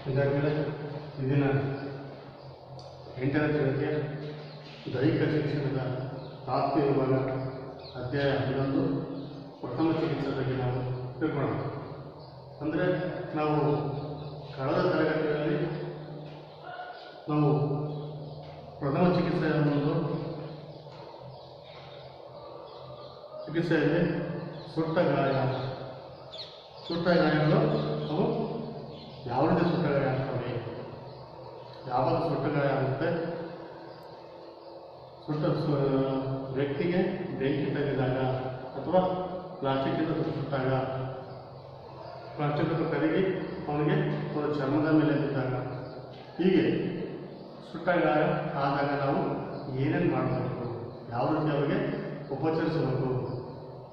ವಿದ್ಯಾರ್ಥಿಗಳೇ, ಈ ದಿನ 8ನೇ ತರಗತಿಯ ದೈಹಿಕ ಶಿಕ್ಷಣದ ತಾತ್ವಿಕ ವಿಭಾಗ ಅಧ್ಯಾಯ 11 ಪ್ರಥಮ ಚಿಕಿತ್ಸೆ ಬಗ್ಗೆ ನಾವು ತಿಳ್ಕೊಳ್ಳೋಣ. ಅಂದರೆ ನಾವು ಕಳೆದ ತರಗತಿಗಳಲ್ಲಿ ನಾವು ಪ್ರಥಮ ಚಿಕಿತ್ಸೆಯ ಒಂದು ಚಿಕಿತ್ಸೆಯಲ್ಲಿ ಸುಟ್ಟ ಗಾಯಗಳು ಅವು ಯಾವ ರೀತಿ ಸುಟ್ಟ ಗಾಯ ಆಗ್ತವೆ, ಯಾವಾಗ ಸುಟ್ಟ ಗಾಯ ಆಗುತ್ತೆ, ವ್ಯಕ್ತಿಗೆ ಬೆಂಕಿ ತಗ್ಗಿದಾಗ ಅಥವಾ ಪ್ಲಾಸ್ಟಿಕ್ಕಿಂದ ಸುಟ್ಟಾಗ, ಪ್ಲಾಸ್ಟಿಕ್ ಕರಗಿ ಅವನಿಗೆ ಒಂದು ಚರ್ಮದ ಮೇಲೆ ಬಿದ್ದಾಗ, ಹೀಗೆ ಸುಟ್ಟ ಗಾಯ ಆದಾಗ ನಾವು ಏನೇನು ಮಾಡಬೇಕು, ಯಾವ ರೀತಿ ಅವರಿಗೆ ಉಪಚರಿಸಬೇಕು,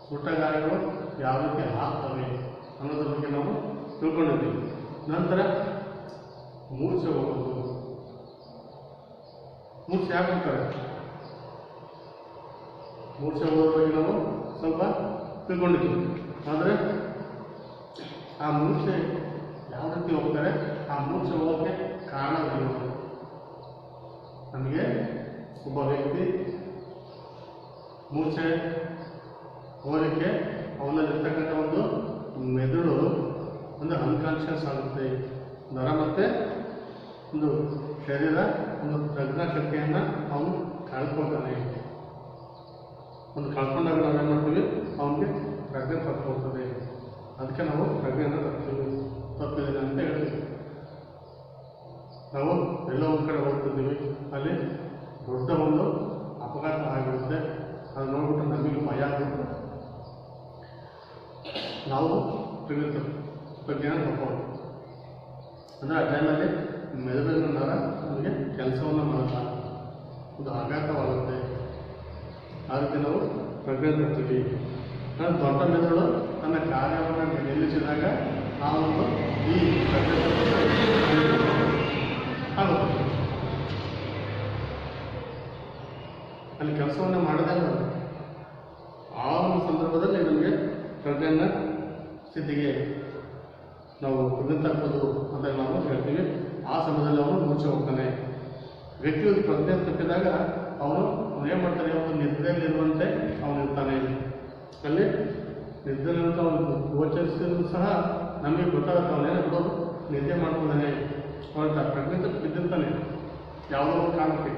ಸುಟ್ಟ ಗಾಯಗಳು ಯಾವ ರೀತಿ ಆಗ್ತವೆ ಅನ್ನೋದ್ರ ಬಗ್ಗೆ ನಾವು ತಿಳ್ಕೊಂಡಿದ್ದೀವಿ. ನಂತರ ಮೂರ್ಛೆ ಹೋಗೋದು, ಮೂರ್ಛೆ ಯಾಕೆ ಹೋಗ್ತಾರೆ, ಮೂರ್ಛೆ ಹೋಗೋದ್ರ ಬಗ್ಗೆ ನಾವು ಸ್ವಲ್ಪ ತಿಳ್ಕೊಂಡಿದ್ದೀವಿ. ಆದರೆ ಆ ಮೂರ್ಛೆ ಯಾವ ರೀತಿ ಹೋಗ್ತಾರೆ, ಆ ಮೂರ್ಛೆ ಹೋಗೋಕ್ಕೆ ಕಾರಣವೇನು? ನಮಗೆ ಒಬ್ಬ ವ್ಯಕ್ತಿ ಮೂರ್ಛೆ ಹೋಗಲಿಕ್ಕೆ ಅವನಲ್ಲಿರ್ತಕ್ಕಂಥ ಒಂದು ಮೆದುಳು ಒಂದು ಅನ್ಕಾನ್ಷಿಯಸ್ ಆಗುತ್ತೆ, ನರ ಮತ್ತು ಒಂದು ಶರೀರ ಒಂದು ಪ್ರಜ್ಞಾಶಕ್ತಿಯನ್ನು ಅವನು ಕಳ್ಕೊಳ್ತಾನೆ. ಒಂದು ಕಳ್ಕೊಂಡಾಗ ನಾವೇನು ಮಾಡ್ತೀವಿ, ಅವನಿಗೆ ಪ್ರಜ್ಞೆ ತಪ್ಪೋಗ್ತದೆ. ಅದಕ್ಕೆ ನಾವು ಪ್ರಜ್ಞೆಯನ್ನು ತಪ್ಪಿದ್ದೇನೆ ಅಂತ ಹೇಳ್ತೀವಿ. ನಾವು ಎಲ್ಲೋ ಒಂದು ಕಡೆ ಹೋಗ್ತಿದ್ದೀವಿ, ಅಲ್ಲಿ ದೊಡ್ಡ ಒಂದು ಅಪಘಾತ ಆಗಿರುತ್ತೆ, ಅದು ನೋಡ್ಬಿಟ್ಟು ನಮಗೆ ಭಯ ಆಗುತ್ತೆ, ನಾವು ಪ್ರಜ್ಞೆನ ತಪ್ಪೋದು. ಅಂದರೆ ಆ ಟೈಮಲ್ಲಿ ಮೆದುಳಿನ ನರ ನಮಗೆ ಕೆಲಸವನ್ನು ಮಾಡಲ್ಲ, ಒಂದು ಆಘಾತವಾಗುತ್ತೆ, ಆ ರೀತಿ ನಾವು ಪ್ರಜ್ಞೆ ತರ್ತೀವಿ. ದೊಡ್ಡ ಮೆದುಳು ತನ್ನ ಕಾರ್ಯವನ್ನು ನಿಲ್ಲಿಸಿದಾಗ ಆ ಒಂದು ಈ ಪ್ರಜ್ಞೆ ಆಗುತ್ತೆ, ಅಲ್ಲಿ ಕೆಲಸವನ್ನು ಮಾಡಿದಾಗ ಆ ಒಂದು ಸಂದರ್ಭದಲ್ಲಿ ನಮಗೆ ಪ್ರಜ್ಞೆಯ ಸ್ಥಿತಿಗೆ ನಾವು ಪ್ರಜ್ಞೆ ತಪ್ಪೋದು ಅಂತ ನಾವು ಹೇಳ್ತೀವಿ. ಆ ಸಮಯದಲ್ಲಿ ಅವನು ಮೂರ್ಛೆ ಹೋಗ್ತಾನೆ. ವ್ಯಕ್ತಿಯು ಪ್ರಜ್ಞೆ ತಪ್ಪಿದಾಗ ಅವನು ಏನು ಮಾಡ್ತಾನೆ, ಅವನು ನಿದ್ರೆಯಲ್ಲಿರುವಂತೆ ಅವನು ಇರ್ತಾನೆ. ಅಲ್ಲಿ ನಿದ್ರೆಯಲ್ಲಿರುವಂಥ ಅವನು ಗೋಚರಿಸಿದ್ರು ಸಹ ನಮಗೆ ಗೊತ್ತಾಗುತ್ತೆ ಅವನೇನು ಬಿಡೋದು ನಿದ್ದೆ ಮಾಡ್ಕೊತಾನೆ, ಅವನ ಪ್ರಜ್ಞೆ ತಪ್ಪಿ ಬಿದ್ದಿರ್ತಾನೆ. ಯಾವುದೋ ಒಂದು ಕಾರಣಕ್ಕೆ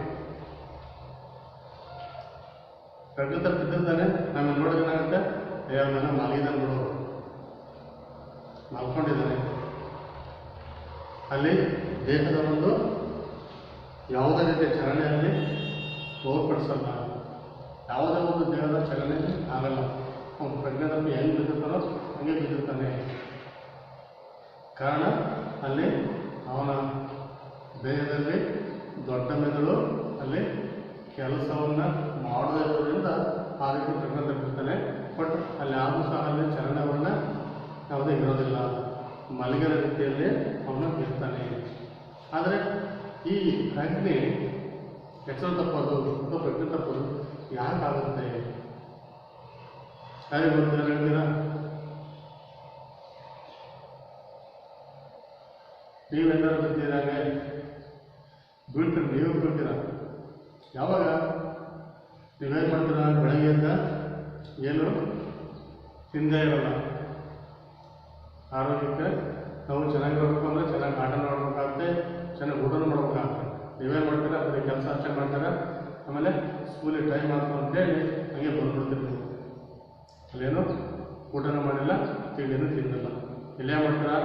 ಪ್ರಜ್ಞೆ ತಪ್ಪಿ ಬಿದ್ದಿರ್ತಾನೆ. ನಮಗೆ ನೋಡೋದೇನಾಗುತ್ತೆ, ಅವನೆಲ್ಲ ಮಲಗಿದಾನೆ ಬಿಡೋದು, ಮಲ್ಕೊಂಡಿದ್ದಾನೆ. ಅಲ್ಲಿ ದೇಹದ ಒಂದು ಯಾವುದೇ ರೀತಿಯ ಚಲನೆಯಲ್ಲಿ ತೋರ್ಪಡಿಸಲ್ಲ, ಯಾವುದೇ ಒಂದು ದೇಹದ ಚಲನೆ ಆಗಲ್ಲ. ಅವನು ಪ್ರಜ್ಞೆ ತಪ್ಪಿ ಹೆಂಗೆ ಬಿದ್ದಿರ್ತಾನೋ ಹಂಗೆ ಬಿದ್ದಿರ್ತಾನೆ. ಕಾರಣ ಅಲ್ಲಿ ಅವನ ದೇಹದಲ್ಲಿ ದೊಡ್ಡ ಮೆದುಳು ಅಲ್ಲಿ ಕೆಲಸವನ್ನು ಮಾಡದೇ ಇರೋದ್ರಿಂದ ಆ ರೀತಿ ಪ್ರಜ್ಞೆ ತಪ್ಪಿರ್ತಾನೆ. ಬಟ್ ಅಲ್ಲಿ ಆದರೂ ಸಹ ಅಲ್ಲಿ ಚಲನವನ್ನು ಯಾವುದೇ ಇರೋದಿಲ್ಲ, ಮಲಗಿದ ರೀತಿಯಲ್ಲಿ ಅವನು ಇರ್ತಾನೆ. ಆದರೆ ಈ ಪ್ರಜ್ಞೆ ಎಚ್ಚರ ತಪ್ಪೋದು ಅಥವಾ ಪ್ರಜ್ಞೆ ತಪ್ಪೋದು ಯಾಕಾಗುತ್ತೆ, ಯಾರಿಗೆ ಗೊತ್ತಿಲ್ಲ ಹೇಳ್ತೀರಾ? ನೀವೆಲ್ಲರೂ ಬಿದ್ದಿರಾಗ ಬೀಳ್ತೀರ, ನೀವು ಬೀಳ್ತೀರ. ಯಾವಾಗ ನೀವೇನು ಮಾಡ್ತೀರ, ಬೆಳಗ್ಗೆಯಿಂದ ಏನು ತಿಂದೇ ಇರೋಲ್ಲ. ಆರೋಗ್ಯಕ್ಕೆ ನಾವು ಚೆನ್ನಾಗಿರ್ಬೇಕು ಅಂದರೆ ಚೆನ್ನಾಗಿ ಆಟ ಮಾಡ್ಬೇಕಾಗುತ್ತೆ, ಚೆನ್ನಾಗಿ ಊಟನೂ ಮಾಡ್ಬೇಕಾಗುತ್ತೆ. ನೀವೇನು ಮಾಡ್ತೀರಾ, ಬರೀ ಕೆಲಸ ಅಷ್ಟೇ ಮಾಡ್ತೀರಾ, ಆಮೇಲೆ ಸ್ಕೂಲಿಗೆ ಟೈಮ್ ಆಗ್ತು ಅಂತೇಳಿ ಹಂಗೆ ಬಂದ್ಬಿಡ್ತೀರಿ. ಅಲ್ಲೇನು ಊಟನೂ ಮಾಡಿಲ್ಲ, ತಿಂಡಿನೂ ತಿನ್ನಲ್ಲ. ಇಲ್ಲೇ ಮಾಡ್ತೀರಾ,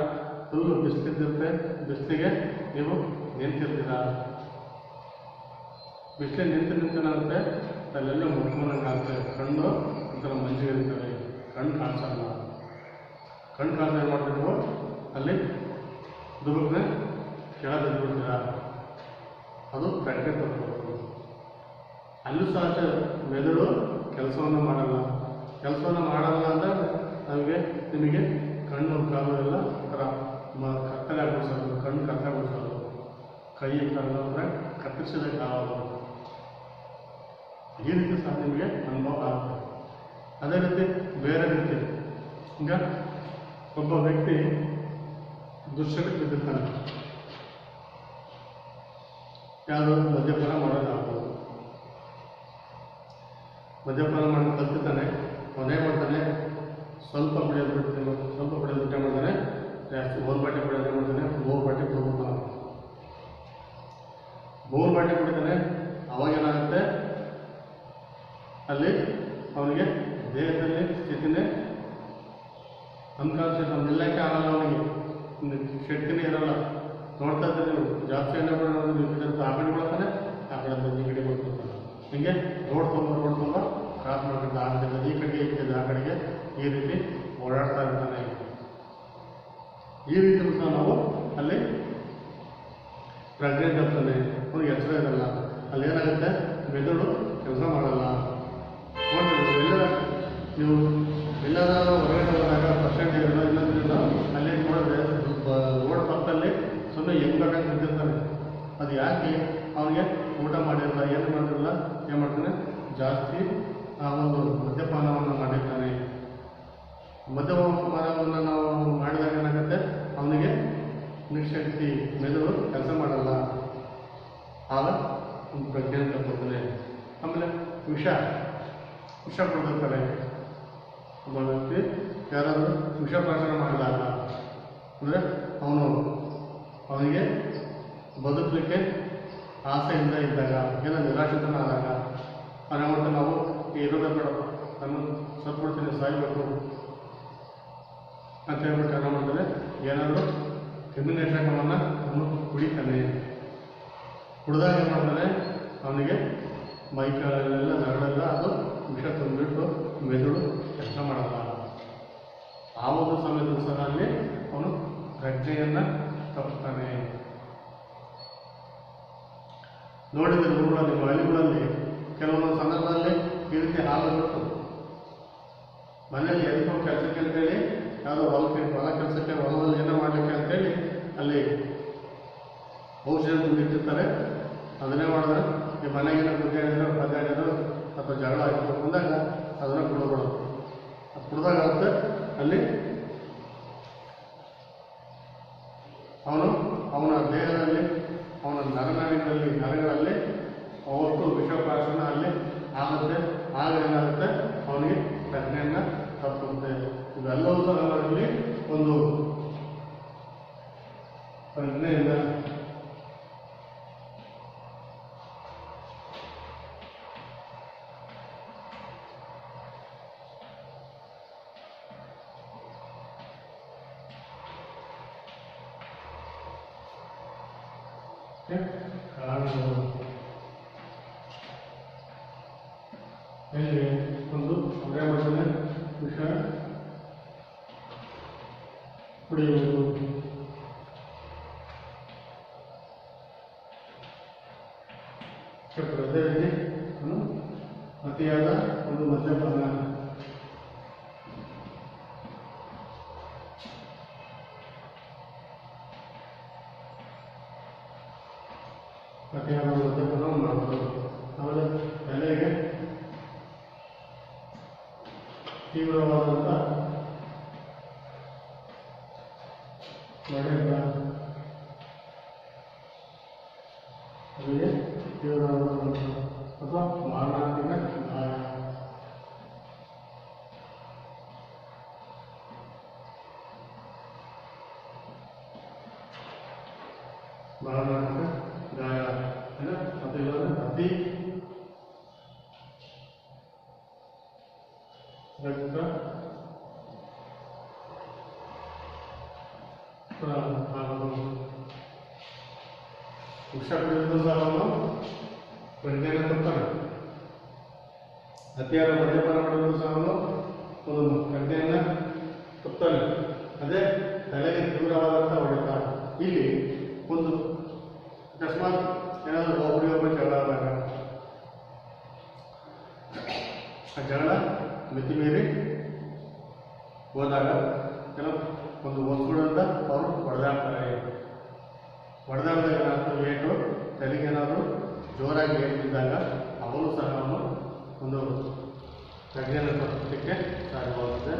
ಫುಲ್ಲು ಬಿಸಿಲಿದ್ದಿರುತ್ತೆ, ಬಿಸಿಲಿಗೆ ನೀವು ನಿಂತಿರ್ತೀರ. ಬಿಸಿಲಿಗೆ ನಿಂತೇನಾಗುತ್ತೆ, ಅಲ್ಲೆಲ್ಲ ಮುಟ್ಕೊಂಡಂಗೆ ಆಗುತ್ತೆ, ಕಣ್ಣು ಒಂಥರ ಮಂಜಿಗೆ ಇರ್ತವೆ, ಕಣ್ಣು ಕಾಣಿಸಲ್ಲ. ಕಣ್ಣು ಕಾಣಿಸ ಏನು ಮಾಡ್ತೀವಿ, ಅಲ್ಲಿ ದುರ್ಗನೆ ಕೆಳಗೆ ಬಿದ್ದುಬಿಡ್ತೀರ. ಅದು ಪ್ರಜ್ಞೆ ತಪ್ಪೋದು. ಅಲ್ಲೂ ಸಹ ಮೆದುಳು ಕೆಲಸವನ್ನು ಮಾಡಲ್ಲ. ಕೆಲಸವನ್ನು ಮಾಡಲ್ಲ ಅಂದರೆ ನಿಮಗೆ ಕಣ್ಣು ಕಾಲು ಎಲ್ಲ ಥರ ಕತ್ತಲೆ ಆಗ್ಬಿಡ್ಸೋದು, ಕಣ್ಣು ಕತ್ತಲೆಗೊಳಿಸೋದು, ಕೈ ಕಾಲು ಅಂದರೆ ಕತ್ತರಿಸಿದ ಕಾಲು, ಈ ರೀತಿ ಸಹ ನಿಮಗೆ ಅನುಭವ ಆಗುತ್ತೆ. ಅದೇ ರೀತಿ ಬೇರೆ ರೀತಿ ಈಗ ಒಬ್ಬ ವ್ಯಕ್ತಿ ದುಶ್ಚಟಕ್ಕೆ ಬಿದ್ದಿರ್ತಾನೆ, ಯಾವುದು ಮದ್ಯಪಾನ ಮಾಡೋದಾಗ್ಬೋದು. ಮದ್ಯಪಾನ ಮಾಡಿ ಕಲ್ತಿದ್ದಾನೆ, ಅವನೇನು ಮಾಡ್ತಾನೆ, ಸ್ವಲ್ಪ ಕುಡಿಯೋದು ಬಿಡ್ತಾನೆ, ಸ್ವಲ್ಪ ಕುಡಿಯೋದು ಬಿಟ್ಟೆ ಮಾಡ್ತಾನೆ, ಜಾಸ್ತಿ 3 ಬಾಟಲಿ ಕುಡಿಯೋದು ಮಾಡ್ತಾನೆ, 3 ಬಾಟಲಿ ಕುಡಿದ್ಬಿಡ್ತಾನೆ. 3 ಬಾಟಲಿ ಕುಡಿತಾನೆ. ಅವಾಗೇನಾಗುತ್ತೆ, ಅಲ್ಲಿ ಅವನಿಗೆ ದೇಹದಲ್ಲಿ ಸ್ಥಿತಿನೇ ಅನ್ಕಾನ್ಷಿಯಸ್, ನಿಲ್ಲಕ್ಕೆ ಆಗಲ್ಲ, ಅವನಿಗೆ ಶಕ್ತಿನೇ ಇರಲ್ಲ. ನೋಡ್ತಾ ಇದ್ದಾರೆ ನೀವು, ಜಾಸ್ತಿ ಎಣ್ಣೆ ಬಿಡೋದು ಆ ಕಡೆ ಬಿಡ್ತಾನೆ, ಆ ಕಡೆ ಈ ಕಡೆ ಬಿಡ್ತಿರ್ತಾನೆ. ಹೀಗೆ ರೋಡ್ ತುಂಬ ಕ್ರಾಸ್ ಮಾಡ್ಕೊಂಡು ಆಗ್ತಿಲ್ಲ, ಈ ಕಡೆಗೆ ಇರ್ತಿದ್ದ ಆ ಕಡೆಗೆ ಈ ರೀತಿ ಓಡಾಡ್ತಾ ಇರ್ತಾನೆ. ಈ ರೀತಿ ಸಹ ನಾವು ಅಲ್ಲಿ ಪ್ರಜ್ಞೆ ತಪ್ತಾನೆ, ಅವ್ನಿಗೆ ಎಚ್ಚರ ಇರಲ್ಲ. ಅಲ್ಲಿ ಏನಾಗುತ್ತೆ, ಮೆದುಳು ಕೆಲಸ ಮಾಡಲ್ಲ. ನೋಡ್ತೀವಿ ನೀವು ಎಲ್ಲರ ಹೊರಗಡೆ ಹೋದಾಗ ಪರ್ಸೆಂಟ್ ಇರಲ್ಲ, ಇನ್ನೊಂದಿರಲ್ಲ, ಅಲ್ಲಿ ನೋಡಿದ್ರೆ ರೋಡ್ ಪಕ್ಕದಲ್ಲಿ ಸುಮ್ಮನೆ ಹೆಂಗ್ ಬೇಕಾಗಿ ನಿಂತಿರ್ತಾನೆ. ಅದು ಯಾಕೆ, ಅವನಿಗೆ ಊಟ ಮಾಡಿರಲ್ಲ, ಏನು ಮಾಡಿರಲ್ಲ, ಏನು ಮಾಡ್ತಾನೆ, ಜಾಸ್ತಿ ಆ ಒಂದು ಮದ್ಯಪಾನವನ್ನು ಮಾಡಿರ್ತಾನೆ. ಮದ್ಯಪಾನವನ್ನು ನಾವು ಮಾಡಿದಾಗ ಏನಾಗುತ್ತೆ, ಅವನಿಗೆ ನಿಶಕ್ತಿ, ಮೆದುಳು ಕೆಲಸ ಮಾಡಲ್ಲ, ಆಗ ಒಂದು ಪ್ರಜ್ಞೆ ತಗೋತಾನೆ. ಆಮೇಲೆ ವಿಷ ಕೊಡ್ತಿರ್ತಾರೆ. ಒಬ್ಬ ವ್ಯಕ್ತಿ ಯಾರಾದರೂ ವಿಷ ಪ್ರಾಶನ ಮಾಡಿದಾಗ, ಅಂದರೆ ಅವನಿಗೆ ಬದುಕಲಿಕ್ಕೆ ಆಸೆಯಿಂದ ಇದ್ದಾಗ, ಏನೋ ನಿರಾಶ್ರಿತನಾದಾಗ ಅವನ ಮಾಡ್ತಾ ನಾವು ಇರೋದೇ ಬೇಡ, ನಾನು ಸತ್ಬಿಡ್ತೀನಿ, ಸಾಯ್ಬೇಕು ಅಂತ ಹೇಳ್ಬಿಟ್ಟು ಏನೋ ಮಾಡ್ತಾರೆ, ಏನಾದರೂ ಕ್ರಿಮಿನೇಷಕವನ್ನು ಅವನು ಕುಡಿತಾನೆ. ಕುಡಿದಾಗ ಏನು ಮಾಡ್ತಾನೆ, ಅವನಿಗೆ ಮೈಕಲ್ಲೆಲ್ಲ ನರಳೆಲ್ಲ ಅದು ವಿಷ ತಂದುಬಿಟ್ಟು ಮೆದುಳು ಕೆಲಸ ಮಾಡಲ್ಲ. ಆ ಒಂದು ಸಮಯದಲ್ಲಿ ಸಹ ಅಲ್ಲಿ ಅವನು ಪ್ರಜ್ಞೆಯನ್ನು ತಪ್ತಾನೆ. ನೋಡಿದ್ರೆ ಊರುಗಳಲ್ಲಿ, ಹಳ್ಳಿಗಳಲ್ಲಿ ಕೆಲವೊಂದು ಸಂದರ್ಭದಲ್ಲಿ ಈ ರೀತಿ ಹಾಲಾಗುತ್ತೆ. ಮನೆಯಲ್ಲಿ ಎದಕ್ಕೋ ಕೆಲಸಕ್ಕೆ ಅಂತೇಳಿ, ಯಾವುದೋ ಹೊಲ ಕೆಲಸಕ್ಕೆ, ಹೊಲದಲ್ಲಿ ಏನೋ ಮಾಡಲಿಕ್ಕೆ ಅಂತೇಳಿ ಅಲ್ಲಿ ಔಷಧ ಇಟ್ಟಿರ್ತಾರೆ. ಅದನ್ನೇ ಮಾಡಿದ್ರೆ ಈ ಮನೆಗೇನೋ ಗುದ್ದಾಡಿದ್ರು ಅಥವಾ ಜಗಳ ಆಯಿತು ಬಂದಾಗ ಅದನ್ನು ಕುಡಿದ್ಬಿಡೋದು. ಕುಡ್ದಾಗುತ್ತೆ ಅಲ್ಲಿ ಅವನ ದೇಹದಲ್ಲಿ, ಅವನ ನರಗಳಲ್ಲಿ ಅವತ್ತು ವಿಷಪ್ರಾಶನ ಅಲ್ಲಿ ಆಗುತ್ತೆ. ಆಗ ಏನಾಗುತ್ತೆ, ಅವನಿಗೆ ಪ್ರಜ್ಞೆಯನ್ನು ತಪ್ಪುತ್ತೆ. ಇವೆಲ್ಲವೂ ಸಹ ಅವರಲ್ಲಿ ಒಂದು ಪ್ರಜ್ಞೆಯಿಂದ ಕಾರಣಗಳು. ಹೇಗೆ ಒಂದು ಒಳ್ಳೆಯ ಮಟ್ಟದ ವಿಷ ಕುಡಿಯುವುದು, ಅದೇ ರೀತಿ ಅತಿಯಾದ ಒಂದು ಮದ್ಯಪಾನ, ಅತಿಯಾದ ಮದ್ಯಪಾನ ಮಾಡಬಹುದು. ಆಮೇಲೆ ತಲೆಗೆ ತೀವ್ರವಾದಂಥ ಹೊಡೆತ, ಅದಕ್ಕೆ ತೀವ್ರವಾದಂಥ ಅಥವಾ ಮಾರಣಾಂತಿಕ ಗಾಯ, ಮಾರಣಾಂತಿಕ ಗಾಯ ಮತ್ತು ಇಲ್ಲಂದ್ರೆ ಅತಿ ರಕ್ತ ವಿಷ ಕುಡಿದು ಸಹ ಅವನು ಪ್ರಜ್ಞೆಯನ್ನು ತಪ್ತಾನೆ. ಅತಿಯಾದ ಮದ್ಯಪಾನ ಮಾಡೋದು ಸಹ ಅವನು ಒಂದು ಪ್ರಜ್ಞೆಯನ್ನು ತಪ್ತಾನೆ. ಅದೇ ತಲೆಗೆ ತೀವ್ರವಾದಂಥ ಹೊಡೆತ. ಇಲ್ಲಿ ಒಂದು ಅಕಸ್ಮಾತ್ ಏನಾದರೂ ಒಬ್ಬರಿಗೊಬ್ಬ ಜಗಳ ಆದಾಗ, ಆ ಜಗಳ ಮಿತಿ ಮೀರಿ ಹೋದಾಗ ಕೆಲವು ಒಂದು ವಸ್ತುಗಳಿಂದ ಅವರು ಹೊಡೆದಾಡ್ತಾರೆ. ಹೊಡೆದಾಡಿದಾಗ ಏನಾದರೂ ಏಟು ತಲೆಗೇನಾದರೂ ಜೋರಾಗಿ ಏಟಿದ್ದಾಗ ಅವನು ಸಹ ಅವನು ಒಂದು ಪ್ರಜ್ಞೆಯನ್ನು ತಪ್ಪಿಸಲಿಕ್ಕೆ ಸಾಧ್ಯವಾಗುತ್ತೆ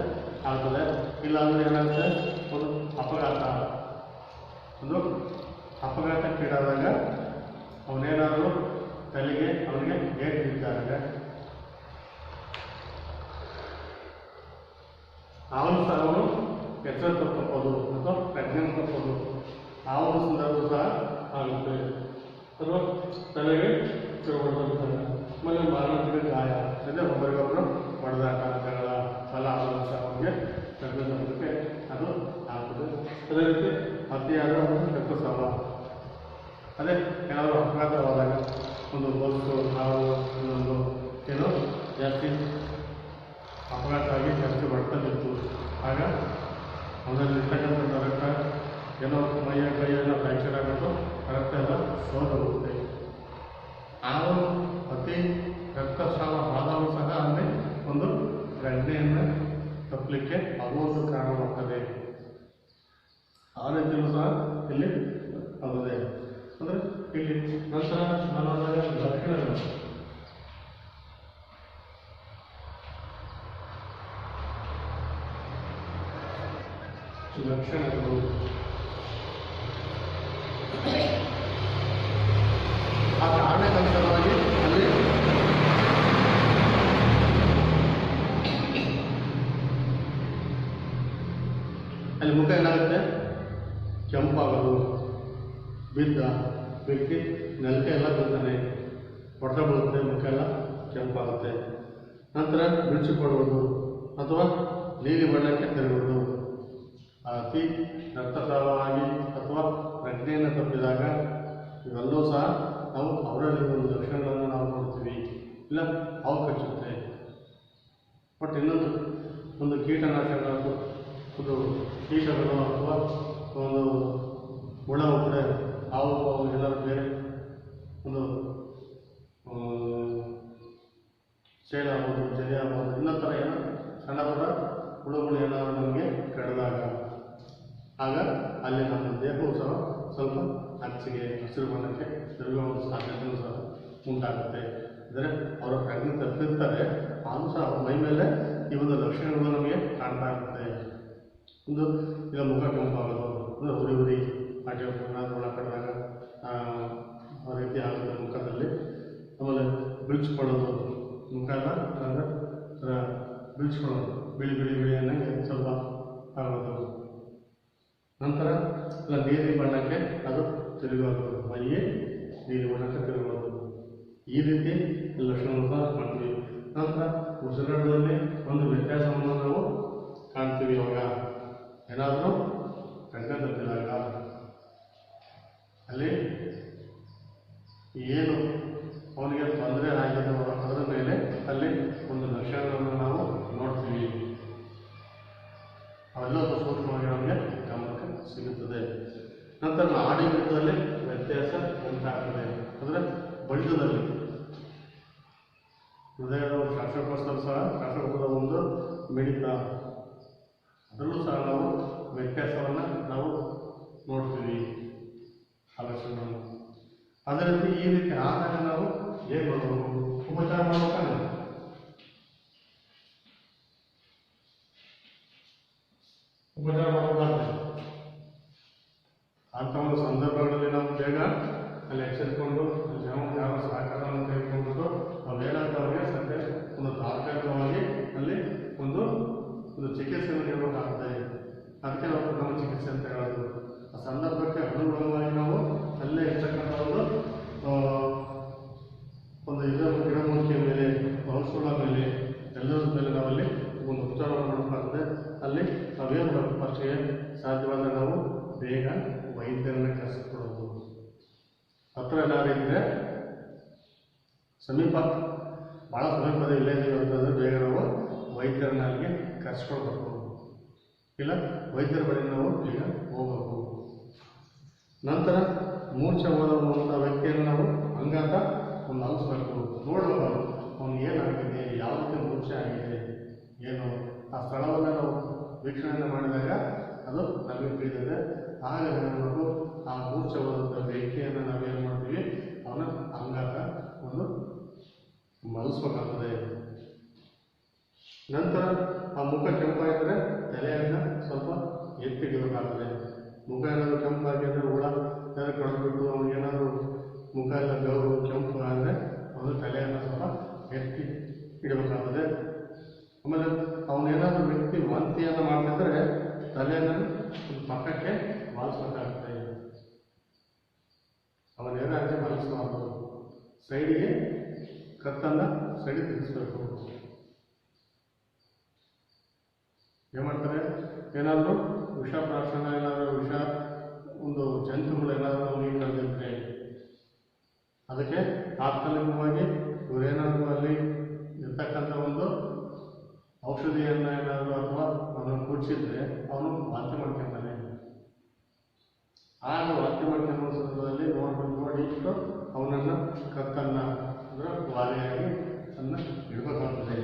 ಆಗ್ತದೆ. ಇಲ್ಲಾಂದರೆ ಏನಾಗುತ್ತೆ, ಒಂದು ಅಪಘಾತಕ್ಕೀಡಾದಾಗ ಅವನೇನಾದರೂ ತಲೆಗೆ ಅವನಿಗೆ ಏಟು ಬಿದ್ದಾಗ ಅವನು ಎಚ್ಚರ ತಪ್ಪೋದು ಅಥವಾ ಪ್ರಜ್ಞೆ ತಪ್ಪೋದು ಆ ಒಂದು ಸಂದರ್ಭ ಸಹ ಆಗುತ್ತೆ. ಅಥವಾ ತಲೆಗೆ ತಿರುಗುತ್ತದೆ. ಆಮೇಲೆ ಮಾನಸಿಕ ಗಾಯ ಅಂದರೆ ಒಬ್ಬರಿಗೊಬ್ಬರು ಹೊಡೆದಾಟ ಜಗಳ ಫಲ ಆದಂಥ ಅವರಿಗೆ ಪ್ರಜ್ಞೆ ತಪ್ಪಕ್ಕೆ ಅದು ಆಗ್ತದೆ. ಅದೇ ರೀತಿ ಅತಿಯಾದ ಒಂದು ರಕ್ತಸ್ರಾವ, ಅದೇ ಏನಾದರೂ ಅಪಘಾತವಾದಾಗ ಒಂದು ಬಸ್ಸು ಕಾರು ಇನ್ನೊಂದು ಏನೋ ಜಾಸ್ತಿ ಅಪಘಾತ ಆಗಿ ಜಾಸ್ತಿ ಬರ್ತದಿತ್ತು, ಆಗ ಅದರಲ್ಲಿರ್ತಕ್ಕಂಥ ರಕ್ತ ಏನೋ ಮೈಯ ಕೈಯೆಲ್ಲ ಫ್ರ್ಯಾಕ್ಚರ್ ಆಗಿಬಿಟ್ಟು ರಕ್ತ ಎಲ್ಲ ಸೋದೋಗುತ್ತೆ. ಆ ಒಂದು ಅತಿ ರಕ್ತಸ್ರಾವ ಆದರೂ ಸಹ ಅಲ್ಲಿ ಒಂದು ಪ್ರಜ್ಞೆಯನ್ನು ತಪ್ಪಲಿಕ್ಕೆ ಅದೊಂದು ಕಾರಣವಾಗ್ತದೆ. ಆ ರೀತಿಯಲ್ಲೂ ಸಹ ಇಲ್ಲಿ ಆಗುತ್ತದೆ. ಅಂದರೆ ಇಲ್ಲಿ ನಂತರ ನಾನಾದಾಗ ಲಕ್ಷಣಗಳು ಆ ಕಾರಣಕ್ಕನುಸಾರವಾಗಿ ಅಲ್ಲಿ ಮುಖ ಏನಾಗುತ್ತೆ, ಕೆಂಪಾಗೋದು, ಬಿದ್ದ ವ್ಯಕ್ತಿ ನೆಲಕ್ಕೆ ಎಲ್ಲ ಬೀಳ್ತಾನೆ, ಹೊಡೆತ ಬೀಳುತ್ತೆ, ಮುಖ ಎಲ್ಲ ಕೆಂಪಾಗುತ್ತೆ. ನಂತರ ಬಿಡಿಸಿಕೊಳ್ಳುವುದು ಅಥವಾ ನೀಲಿ ಬಣ್ಣಕ್ಕೆ ತಿರುಗುವುದು. ಅತಿ ರಕ್ತಸ್ರಾವವಾಗಿ ಅಥವಾ ಪ್ರಜ್ಞೆಯನ್ನು ತಪ್ಪಿದಾಗ ಇವೆಲ್ಲವೂ ಸಹ ನಾವು ಅವರಲ್ಲಿ ಒಂದು ಲಕ್ಷಣಗಳನ್ನು ನಾವು ನೋಡ್ತೀವಿ. ಇಲ್ಲ ಹಾವು ಕಚ್ಚುತ್ತೆ, ಬಟ್ ಇನ್ನೊಂದು ಒಂದು ಕೀಟನಾಶಕಗಳು, ಒಂದು ಕೀಟಗಳು ಅಥವಾ ಒಂದು ಹುಳ ಹೋದರೆ ಹಾವು ಎಲ್ಲರೂ ಬೇರೆ ಒಂದು ಸೇಲ ಆಗ್ಬೋದು, ಜರಿ ಆಗ್ಬೋದು, ಇನ್ನೊಂಥರ ಏನೋ ಸಣ್ಣ ಪುಟ್ಟ ಹುಳುಗಳು ಏನಾದರೂ ನಮಗೆ ಕಡಿದಾಗ ಆಗ ಅಲ್ಲಿ ನಮ್ಮ ದೇಹವು ಸಹ ಸ್ವಲ್ಪ ಹಚ್ಚಿಗೆ ಹಸಿರು ಬಣ್ಣಕ್ಕೆ ತಿರುಗುವ ಒಂದು ಸಾಧ್ಯತೆಯೂ ಸಹ ಉಂಟಾಗುತ್ತೆ. ಅಂದರೆ ಅವರ ಪ್ರಜ್ಞೆ ತಪ್ಪಿರ್ತಾರೆ, ಆದರೂ ಸಹ ಅವ್ರ ಮೈ ಮೇಲೆ ಈ ಒಂದು ಲಕ್ಷಣಗಳು ನಮಗೆ ಕಾಣ್ತಾ ಇರುತ್ತೆ. ಒಂದು ಈಗ ಮುಖ ಕೆಂಪಾಗೋದು, ಅಂದರೆ ಉರಿ ಉರಿ ಹಾಗೆ ಹುಳ ಕಡಿದಾಗ ಆ ರೀತಿ ಆಗುತ್ತೆ ಮುಖದಲ್ಲಿ. ಆಮೇಲೆ ಬಿಳಿಸ್ಕೊಳ್ಳೋದು, ಮುಖ ಎಲ್ಲ ಅಂದರೆ ಬಿಳಿಸ್ಕೊಳ್ಳೋದು, ಬಿಳಿ ಬಿಳಿ ಬಿಳಿ ಅನ್ನಂಗೆ ಸ್ವಲ್ಪ ಆಗೋದು. ನಂತರ ಇಲ್ಲ ನೀಲಿ ಬಣ್ಣಕ್ಕೆ ಅದು ತಿರುಗೋದು, ಮೈಯೇ ನೀಲಿ ಬಣ್ಣಕ್ಕೆ ತಿರುಗೋದು. ಈ ರೀತಿ ಲಕ್ಷಣವನ್ನು ಸಹ ಕಾಣ್ತೀವಿ. ನಂತರ ಉಸಿರಾಟದಲ್ಲಿ ಒಂದು ವ್ಯತ್ಯಾಸವನ್ನು ನಾವು ಕಾಣ್ತೀವಿ. ಇವಾಗ ಏನಾದರೂ ಪ್ರಜ್ಞೆ ತಪ್ಪಿದಾಗ ಅಲ್ಲಿ ಏನು ಅವನಿಗೆ ತೊಂದರೆ ಆಗಿದ್ದು ಅದರ ಮೇಲೆ ಅಲ್ಲಿ ಒಂದು ಲಕ್ಷಣಗಳನ್ನು ನಾವು ನೋಡ್ತೀವಿ. ಅವೆಲ್ಲವೂ ಸೂಕ್ಷ್ಮವಾಗಿ ನಮಗೆ ಗಮನಕ್ಕೆ ಸಿಗುತ್ತದೆ. ನಂತರ ನಾಡಿ ಮಿಡಿತದಲ್ಲಿ ವ್ಯತ್ಯಾಸ ಉಂಟಾಗ್ತದೆ. ಅಂದರೆ ಬಡಿತದಲ್ಲಿ ಹೃದಯದ ಶ್ವಾಸಕೋಶದ ಸಹ ಶ್ವಾಸಕೋಶದ ಒಂದು ಮಿಡಿತ, ಅದರಲ್ಲೂ ಸಹ ನಾವು ವ್ಯತ್ಯಾಸವನ್ನು ನಾವು ನೋಡ್ತೀವಿ ಆ ಲಕ್ಷಣಗಳನ್ನು. ಅದೇ ರೀತಿ ಈ ರೀತಿ ಆದಾಗ ನಾವು ಏನು ಮಾಡಬೇಕು, ಉಪಚಾರ ಮಾಡಬೇಕಾದ್ರೆ ಉಪಚಾರ ಮಾಡಬೇಕಾದ್ರೆ ಅಂಥ ಒಂದು ಸಂದರ್ಭಗಳಲ್ಲಿ ನಾವು ಬೇಗ ಅಲ್ಲಿ ಎಚ್ಚರಿಕೊಂಡು ಯಾರ ಸಹಕಾರವನ್ನು ತೆಗೆದುಕೊಂಡು ಅವೇನಾಗ್ತವೆ ಸದ್ಯ ಒಂದು ತಾತ್ಕಾಲಿಕವಾಗಿ ಅಲ್ಲಿ ಒಂದು ಚಿಕಿತ್ಸೆಯನ್ನು ನೀಡಬೇಕಾಗ್ತದೆ. ಅದಕ್ಕೆ ನಾವು ಪ್ರಥಮ ಚಿಕಿತ್ಸೆ ಅಂತ ಹೇಳೋದು. ಆ ಸಂದರ್ಭಕ್ಕೆ ಅನುಗುಣವಾಗಿ ನಾವು ಅಲ್ಲೇ ಇರ್ತಕ್ಕಂಥ ಒಂದು ಗಿಡಮೂಲಿಕೆಯ ಮೇಲೆ, ಔಷಧ ಮೇಲೆ, ಎಲ್ಲರ ಮೇಲೆ ನಾವಲ್ಲಿ ಒಂದು ಉಪಚಾರವನ್ನು ಮಾಡಬೇಕಾಗ್ತದೆ. ಅಲ್ಲಿ ನಾವೇನು ಫಸ್ಟ್ಗೆ ಸಾಧ್ಯವಾದರೆ ನಾವು ಬೇಗ ವೈದ್ಯರನ್ನು ಕರೆಸಿಕೊಳ್ಳೋದು. ಹತ್ರ ಏನಾದ್ರು ಇದ್ದರೆ ಸಮೀಪ, ಭಾಳ ಸಮೀಪದ ಇಲ್ಲೇ ಇದೀವಿ ಅಂತಂದರೆ ಬೇಗ ನಾವು ವೈದ್ಯರನ್ನ ಅಲ್ಲಿಗೆ ಕರೆಸ್ಕೊಳ್ಬೇಕು. ಇಲ್ಲ ವೈದ್ಯರ ಬಳಿ ನಾವು ಈಗ ಹೋಗಬೇಕು. ನಂತರ ಮೂರ್ಛೆ ಹೋದಂಥ ವ್ಯಕ್ತಿಯನ್ನು ನಾವು ಹಂಗಾತ ಒಂದು ಅನಿಸ್ಬೇಕು, ನೋಡಬೇಕು ಅವ್ನಿಗೆ ಏನಾಗಿದೆ, ಯಾವ ರೀತಿ ಮೂರ್ಛೆ ಆಗಿದೆ, ಏನು ಆ ಸ್ಥಳವನ್ನು ನಾವು ವೀಕ್ಷಣೆ ಮಾಡಿದಾಗ ಅದು ನಮಗೆ ತಿಳಿದಿದೆ. ಆಗ ಏನಾಗಬೇಕು, ಆ ಮೂರ್ಛೆ ಹೋದಂಥ ವ್ಯಕ್ತಿಯನ್ನು ನಾವೇನು ಮಾಡ್ತೀವಿ, ಅವನ ಹಂಗಾತ ಒಂದು ಮಲಸ್ಬೇಕಾಗ್ತದೆ. ನಂತರ ಆ ಮುಖ ಕೆಂಪಾಗಿದ್ದರೆ ತಲೆಯನ್ನು ಸ್ವಲ್ಪ ಎತ್ತಿಡಬೇಕಾಗ್ತದೆ. ಮುಖ ಏನಾದರೂ ಕೆಂಪಾಗಿ ಅಂದರೆ ಹುಳ ಏನಾದ್ರು ಕಳೆದ್ಬಿಟ್ಟು ಅವ್ನಿಗೇನಾದರೂ ಮುಖ ಎಲ್ಲ ಸೈಡಿಗೆ ಕತ್ತನ್ನು ಸೈಡಿಗೆ ತಿರುಗಿಸ್ಬೇಕು. ಏನು ಮಾಡ್ತಾರೆ, ಏನಾದರೂ ವಿಷ ಪ್ರಾಶನ, ಏನಾದರೂ ವಿಷ ಒಂದು ಜಂತುಗಳು ಏನಾದರೂ ಅವನಿಗೆ ಕಳೆದಿದ್ರೆ ಅದಕ್ಕೆ ತಾತ್ಕಾಲಿಕವಾಗಿ ಇವರೇನಾದರೂ ಅಲ್ಲಿ ಇರ್ತಕ್ಕಂಥ ಒಂದು ಔಷಧಿಯನ್ನು ಏನಾದರೂ ಅಥವಾ ಅವನನ್ನು ಕುಡಿಸಿದ್ರೆ ಅವನು ವಾಂತಿ ಮಾಡ್ಕೊತಾನೆ. ಆಗ ವಾಂತಿ ಮಾಡ್ಕೊಳ್ಳೋ ಸಂದರ್ಭದಲ್ಲಿ ನೋಡಿಬಿಟ್ಟು ಅವನನ್ನು ಕತ್ತನ್ನು ಅಂದರೆ ವಾಲೆಯಾಗಿ ಅದನ್ನು ಇಡಬೇಕಾಗ್ತದೆ.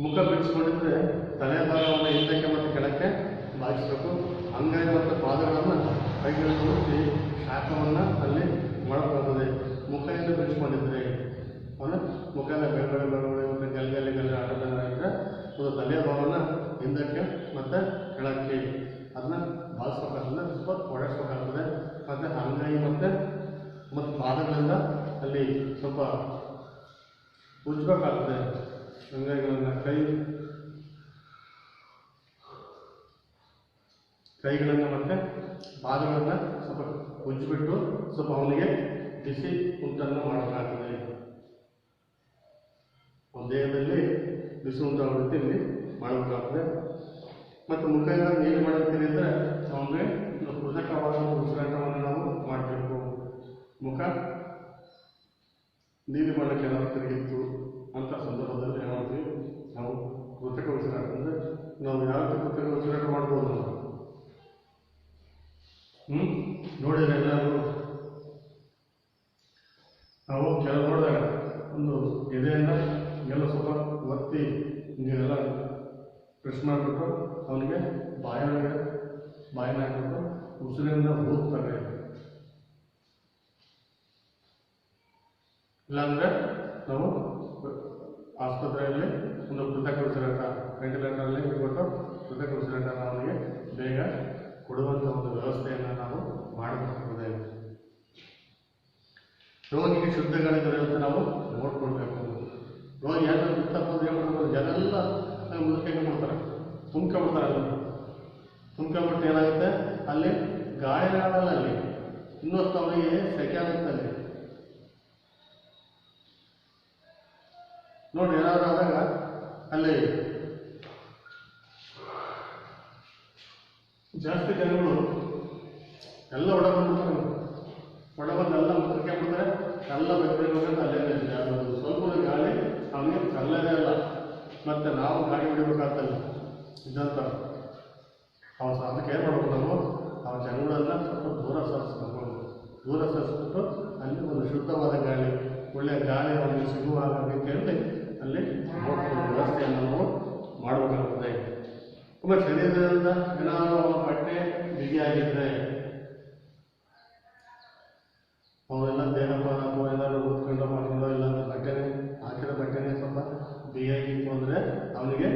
ಮುಖ ಬಿಡಿಸ್ಕೊಂಡಿದ್ರೆ ತಲೆ ಭಾಗವನ್ನು ಹಿಂದಕ್ಕೆ ಮತ್ತು ಕೆಳಕ್ಕೆ ಬಾಗಿಸಬೇಕು. ಅಂಗೈ ಮತ್ತು ಪಾದಗಳನ್ನು ಕೈಗಳಿಗೆ ಮುಚ್ಚಿ ಶಾಖವನ್ನು ಅಲ್ಲಿ ಮಾಡಬೇಕಾಗ್ತದೆ. ಮುಖದಿಂದ ಬಿಡಿಸ್ಕೊಂಡಿದ್ರೆ ಅವನು ಮುಖದ ಬೆಳವಣಿಗೆ ಮತ್ತು ಗಲ್ಗಲ್ಲಿ ಆಟೋದಲ್ಲಿದ್ದರೆ ಒಂದು ತಲೆಯ ಭಾವನ ಹಿಂದಕ್ಕೆ ಮತ್ತು ಕೆಳಕ್ಕೆ ಅದನ್ನ ಬಾಗಿಸ್ಬೇಕಾಗ್ತದೆ, ಸ್ವಲ್ಪ ಒಡೆಸ್ಬೇಕಾಗ್ತದೆ. ಮತ್ತು ಅಂಗೈ ಮತ್ತು ಪಾದಗಳಿಂದ ಅಲ್ಲಿ ಸ್ವಲ್ಪ ಉಜ್ಜಬೇಕಾಗ್ತದೆ. ಅಂಗೈಗಳನ್ನು ಕೈಗಳನ್ನು ಮತ್ತು ಪಾದಗಳನ್ನು ಸ್ವಲ್ಪ ಉಜ್ಜಿಬಿಟ್ಟು ಸ್ವಲ್ಪ ಅವನಿಗೆ ಬಿಸಿ ಉಂಟನ್ನು ಮಾಡಬೇಕಾಗ್ತದೆ. ಒಂದು ದೇಹದಲ್ಲಿ ಬಿಸಿ ಉಂಟಾಗೋ ರೀತಿಯಲ್ಲಿ ಮಾಡಬೇಕಾಗ್ತದೆ. ಮತ್ತು ಮುಖದಿಂದ ಏನು ಮಾಡುತ್ತೀರಿ ಅಂದರೆ ಅವನಿಗೆ ಕೃತಕವಾದ ಉಸಿರಾಟವನ್ನು ನಾವು ಮಾಡಬೇಕು. ಮುಖ ನೀಲಿ ಬಣ್ಣಕ್ಕೆ ಏನಾದರೂ ತಿರುಗಿತ್ತು ಅಂಥ ಸಂದರ್ಭದಲ್ಲಿ ಏನು ಮಾಡ್ತೀವಿ, ನಾವು ಕೃತಕ ಉಸಿರಾಟ ಅಂದರೆ ನಾವು ಯಾವ ಕೃತಕ ಉಸಿರಾಟ ಮಾಡ್ಬೋದು ನೋಡಿದ್ರೆ ಎಲ್ಲರೂ ನಾವು ಕೆಲವು ನೋಡಿದಾಗ ಒಂದು ಎದೆಯನ್ನು ಎಲ್ಲ ಸ್ವಲ್ಪ ಒತ್ತಿ ಹಿಂಗೆಲ್ಲ ಪ್ರೆಸ್ ಮಾಡಿಬಿಟ್ಟು ಅವನಿಗೆ ಬಾಯಿನ ಹಾಕಿಬಿಟ್ಟು ಉಸಿರಿಂದ ಊದ್ತಾರೆ. ಇಲ್ಲಾಂದರೆ ನಾವು ಆಸ್ಪತ್ರೆಯಲ್ಲಿ ಒಂದು ಕೃತಕ ಉಸಿರಾಟ ವೆಂಟಿಲೇಟರಲ್ಲಿ ಇಟ್ಬಿಟ್ಟು ಕೃತಕ ಉಸಿರಾಟ ಅವನಿಗೆ ಬೇಗ ಕೊಡುವಂಥ ಒಂದು ವ್ಯವಸ್ಥೆಯನ್ನು ನಾವು ಮಾಡಬೇಕಾಗ್ತದೆ. ರೋಗಿಗೆ ಶುದ್ಧ ಗಾಳಿ ದೊರೆಯುವಂತೆ ನಾವು ನೋಡ್ಕೊಳ್ಬೇಕು. ರೋಗಿ ಯಾರು ತಪ್ಪು ಜನೆಲ್ಲ ಮುದುಕೈಗೆ ಕೊಡ್ತಾರೆ, ತುಂಬ್ಕೊಂಡ್ಬಿಡ್ತಾರೆ. ತುಂಬ್ಕೊಂಡ್ಬಿಟ್ಟು ಏನಾಗುತ್ತೆ, ಅಲ್ಲಿ ಗಾಳಿ ಆಗಲ್ಲ, ಅಲ್ಲಿ ಇನ್ನೊತ್ತು ಅವರಿಗೆ ಸೆಕೆ ಆಗುತ್ತೆ. ಅಲ್ಲಿ ನೋಡಿ ಏನಾದರೂ ಆದಾಗ ಅಲ್ಲಿ ಜಾಸ್ತಿ ಜನಗಳು ಎಲ್ಲ ಒಳಗೊಂಡ್ಬಿಡ್ತಾರೆ. ಒಳಗೊಂಡೆಲ್ಲ ಮುಚ್ಕೊಂಡ್ಬಿಡ್ತಾರೆ, ಎಲ್ಲ ಬೆಕ್ಕಬೇಕಂತ ಅಲ್ಲೇ ಸ್ವಲ್ಪ ಗಾಳಿ ಅವನಿಗೆ ಕಲ್ಲದೇ ಅಲ್ಲ. ಮತ್ತು ನಾವು ಗಾಡಿ ಹೊಡಿಬೇಕಾಗ್ತಲ್ಲ ಇದ್ದಂಥ ಅದಕ್ಕೆ ಏನು ಮಾಡ್ಬೇಕು, ನಾವು ಆ ಜನಗಳನ್ನ ಸ್ವಲ್ಪ ದೂರ ಸರಿಸ್ಬಿಟ್ಟು ಅಲ್ಲಿ ಒಂದು ಶುದ್ಧವಾದ ಗಾಳಿ, ಒಳ್ಳೆಯ ಗಾಳಿ ಅವನಿಗೆ ಸಿಗುವ ರೀತಿಯಲ್ಲಿ ಅಲ್ಲಿ ನೋಡ್ಕೊಂಡು ವ್ಯವಸ್ಥೆಯನ್ನು ನಾವು ಮಾಡಬೇಕಾಗ್ತದೆ. ತುಂಬ ಶರೀರದಿಂದ ಏನಾದರೂ ಅವನ ಬಟ್ಟೆ ಬಿಗಿಯಾಗಿದ್ದರೆ ಅವರೆಲ್ಲ ದೇಹಪಾನ ಅಥವಾ ಏನಾದರೂ ಉತ್ಕೊಂಡು ಮಾಡಿರೋ ಇಲ್ಲ ಬಟ್ಟೆನೇ ಹಾಕಿರೋ ಬಟ್ಟೆನೇ ಸ್ವಲ್ಪ ಬಿಗಿಯಾಗಿತ್ತು ಅಂದರೆ ಅವನಿಗೆ